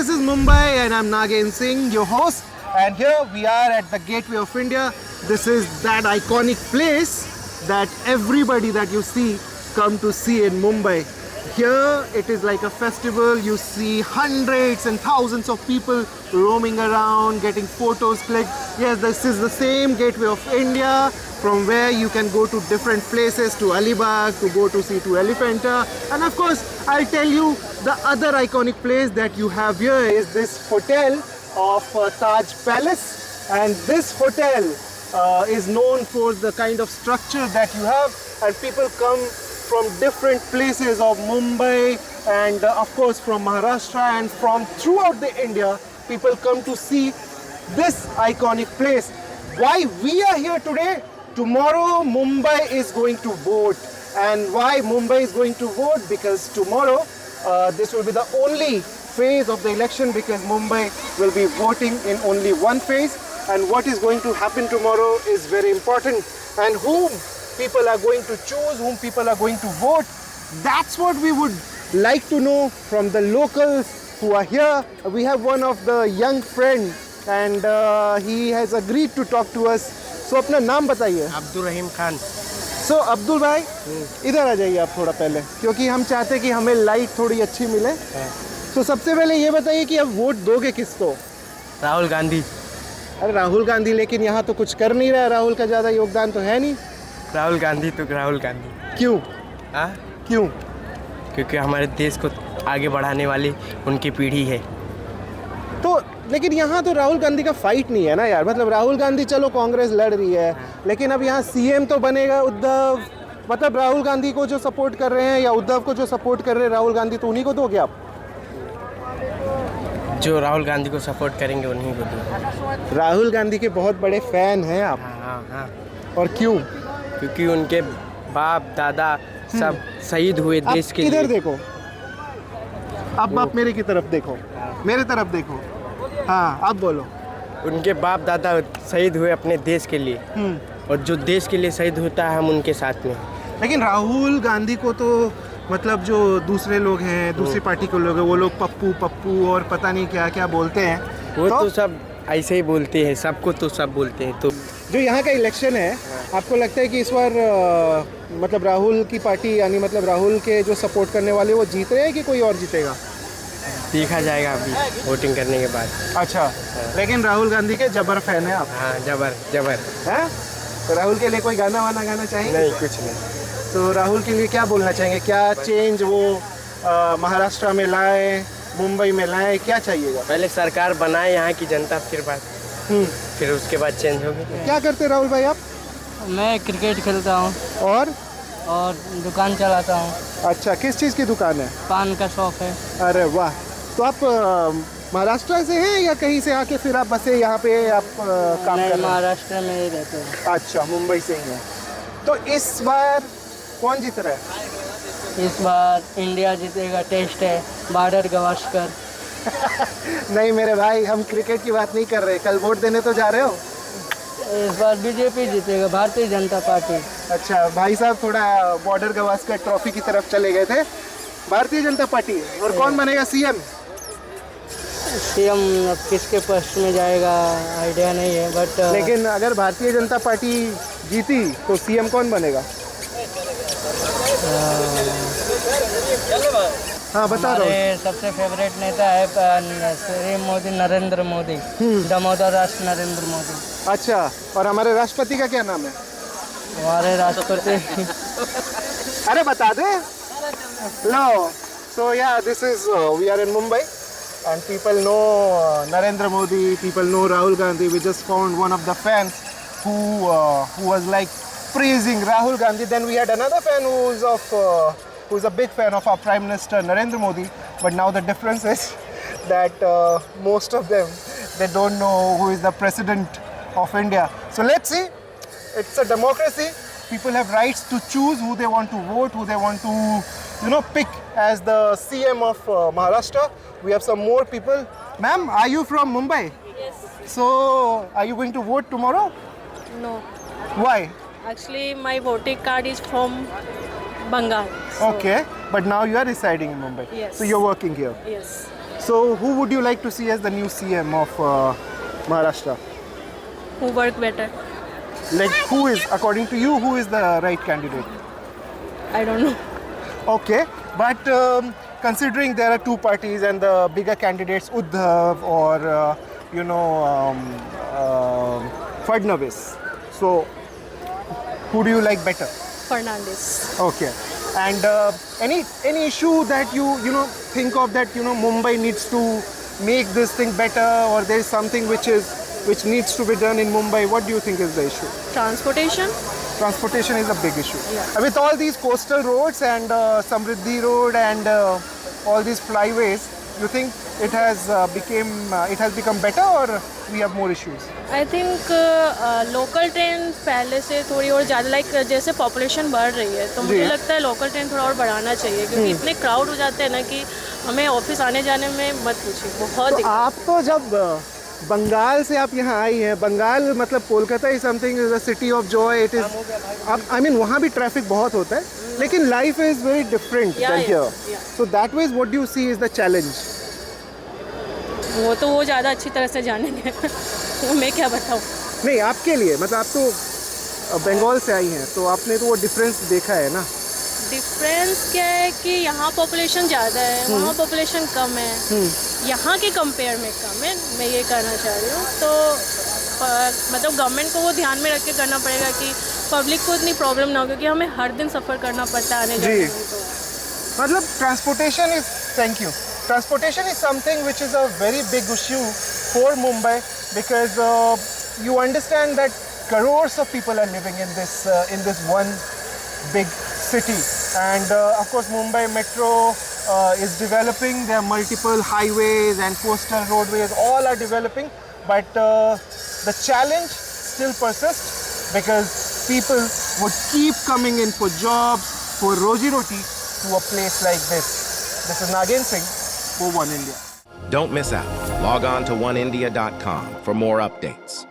this is Mumbai and I'm Nagen Singh, your host. And here we are at the Gateway of India. This is that iconic place that everybody that you see come to see in Mumbai. Here it is like a festival. You see hundreds and thousands of people roaming around, getting photos clicked. Yes, this is the same Gateway of India, from where you can go to different places, to Alibag, to go to see to Elephanta. And of course, I'll tell you the other iconic place that you have here is this hotel of Taj Palace. And this hotel is known for the kind of structure that you have, and people come from different places of Mumbai and of course from Maharashtra and from throughout the India. People come to see this iconic place. Why we are here today? Tomorrow Mumbai is going to vote. And why Mumbai is going to vote? Because tomorrow this will be the only phase of the election, because Mumbai will be voting in only one phase. And what is going to happen tomorrow is very important. And whom people are going to choose, whom people are going to vote, that's what we would like to know from the locals who are here. We have one of the young friends and he has agreed to talk to us. So अपना नाम बताइए. अब्दुल रहीम Khan. So Abdul भाई इधर आ जाइए आप थोड़ा पहले, क्योंकि हम चाहते हैं कि हमें लाइट थोड़ी अच्छी मिले. तो सबसे पहले ये बताइए कि अब वोट दोगे किसको? राहुल गांधी. अरे राहुल गांधी, लेकिन यहाँ तो कुछ कर नहीं रहा है. राहुल का ज़्यादा योगदान तो है नहीं. राहुल गांधी तो राहुल गांधी. क्यों? हाँ, क्यों? क्योंकि हमारे देश को आगे बढ़ाने वाली उनकी पीढ़ी है. तो लेकिन यहाँ तो राहुल गांधी का फाइट नहीं है ना यार. मतलब राहुल गांधी, चलो कांग्रेस लड़ रही है, लेकिन अब यहाँ सीएम तो बनेगा उद्धव. मतलब राहुल गांधी को जो सपोर्ट कर रहे हैं या उद्धव को जो सपोर्ट कर रहे हैं राहुल गांधी, तो उन्हीं को दोगे आप? जो राहुल गांधी को सपोर्ट करेंगे उन्हीं को देंगे. राहुल गांधी के बहुत बड़े फैन हैं आप. हाँ हाँ. और क्यों? क्योंकि उनके बाप दादा सब शहीद हुए देश के लिए. इधर देखो, अब आप मेरे की तरफ देखो, मेरे तरफ देखो. हाँ, अब बोलो. उनके बाप दादा शहीद हुए अपने देश के लिए, और जो देश के लिए शहीद होता है हम उनके साथ में. लेकिन राहुल गांधी को तो मतलब जो दूसरे लोग हैं, दूसरी पार्टी के लोग हैं, वो लोग पप्पू पप्पू और पता नहीं क्या क्या बोलते हैं. वो तो सब ऐसे ही बोलते हैं, सबको तो सब बोलते हैं. तो जो यहाँ का इलेक्शन है, आपको लगता है कि इस बार मतलब राहुल की पार्टी, यानी मतलब राहुल के जो सपोर्ट करने वाले वो जीत रहे हैं कि कोई और जीतेगा? देखा जाएगा अभी वोटिंग करने के बाद. अच्छा. लेकिन राहुल गांधी के जबर फैन है आप? हाँ, जबर जबर. हैं? तो राहुल के लिए कोई गाना वाना गाना चाहिए? नहीं, कुछ नहीं. तो राहुल के लिए क्या बोलना चाहेंगे? क्या चेंज वो महाराष्ट्र में लाए, मुंबई में लाए, क्या चाहिएगा? पहले सरकार बनाए यहाँ की जनता, फिर बात, फिर उसके बाद चेंज होगी. क्या करते राहुल भाई आप? मैं क्रिकेट खेलता हूँ और दुकान चलाता हूँ. अच्छा, किस चीज़ की दुकान है? पान का शॉप है. अरे वाह. तो आप महाराष्ट्र से हैं या कहीं से आके फिर आप बसे यहाँ पे आप काम कर रहे हैं? महाराष्ट्र में ही रहते हैं. अच्छा, मुंबई से ही हैं. तो इस बार कौन जीत रहा है? इस बार इंडिया जीतेगा. टेस्ट है, बॉर्डर गवास्कर. नहीं मेरे भाई, हम क्रिकेट की बात नहीं कर रहे. कल वोट देने तो जा रहे हो? इस बार बीजेपी जीतेगा, भारतीय जनता पार्टी. अच्छा भाई साहब, थोड़ा बॉर्डर गवास्कर ट्रॉफी की तरफ चले गए थे. भारतीय जनता पार्टी. और कौन बनेगा सीएम? सीएम किसके पोस्ट में जाएगा आइडिया नहीं है, बट लेकिन अगर भारतीय जनता पार्टी जीती तो सीएम कौन बनेगा? हाँ, बता रहा हूँ. सबसे फेवरेट नेता है श्री मोदी, नरेंद्र मोदी. दामोदर राष्ट्र नरेंद्र मोदी. अच्छा. और हमारे राष्ट्रपति का क्या नाम है? हमारे राष्ट्रपति अरे बता दे. लो. So yeah, this is we are in Mumbai and people know Narendra Modi, people know Rahul Gandhi. We just found one of the fans who was like praising Rahul Gandhi. Then we had another fan who's a big fan of our Prime Minister Narendra Modi. But now the difference is that most of them, they don't know who is the president of India. So let's see. It's a democracy. People have rights to choose who they want to vote, who they want to, pick as the CM of Maharashtra. We have some more people. Ma'am, are you from Mumbai? Yes. So, are you going to vote tomorrow? No. Why? Actually, my voting card is from Bengal. So Okay, but now you are residing in Mumbai. Yes. So you're working here. Yes. So who would you like to see as the new CM of Maharashtra? Who work better? Like who is, according to you, who is the right candidate? I don't know. Okay, but considering there are two parties and the bigger candidates, Uddhav or Fadnavis, so who do you like better? Fernandez. Okay, and any issue that you think of that Mumbai needs to make this thing better, or there is something which needs to be done in Mumbai? What do you think is the issue? Transportation. Transportation is a big issue. Yeah. With all these coastal roads and Samriddhi Road and all these flyways, you think it has become better, or we have more issues? I think local train पहले से थोड़ी और ज़्यादा जैसे population बढ़ रही है तो मुझे लगता है लोकल ट्रेन थोड़ा और बढ़ाना चाहिए क्योंकि इतने क्राउड हो जाते हैं ना कि हमें ऑफिस आने जाने में मत पूछिए बहुत तो आप तो जब बंगाल से आप यहाँ आई हैं, बंगाल मतलब Kolkata is something is a city of joy. It is I mean वहाँ भी ट्रैफिक बहुत होता है, लेकिन life is very different than here. So that way what do you see is the challenge? वो तो वो ज़्यादा अच्छी तरह से जानेंगे मैं क्या बताऊँ. नहीं, आपके लिए मतलब आप तो बंगाल से आई हैं तो आपने तो वो डिफरेंस देखा है ना. डिफरेंस क्या है कि यहाँ पॉपुलेशन ज़्यादा है, वहाँ पॉपुलेशन कम है. यहाँ के कंपेयर में कम है, मैं ये कहना चाह रही हूँ. तो मतलब गवर्नमेंट को वो ध्यान में रख के करना पड़ेगा कि पब्लिक को इतनी प्रॉब्लम ना हो, क्योंकि हमें हर दिन सफ़र करना पड़ता है आने जाने में. तो मतलब transportation is Transportation is something which is a very big issue for Mumbai because you understand that crores of people are living in this one big city, and of course Mumbai Metro is developing. There are multiple highways and coastal roadways, all are developing, but the challenge still persists because people would keep coming in for jobs, for roji roti to a place like this. This is Nagen Singh for One India. Don't miss out. Log on to oneindia.com for more updates.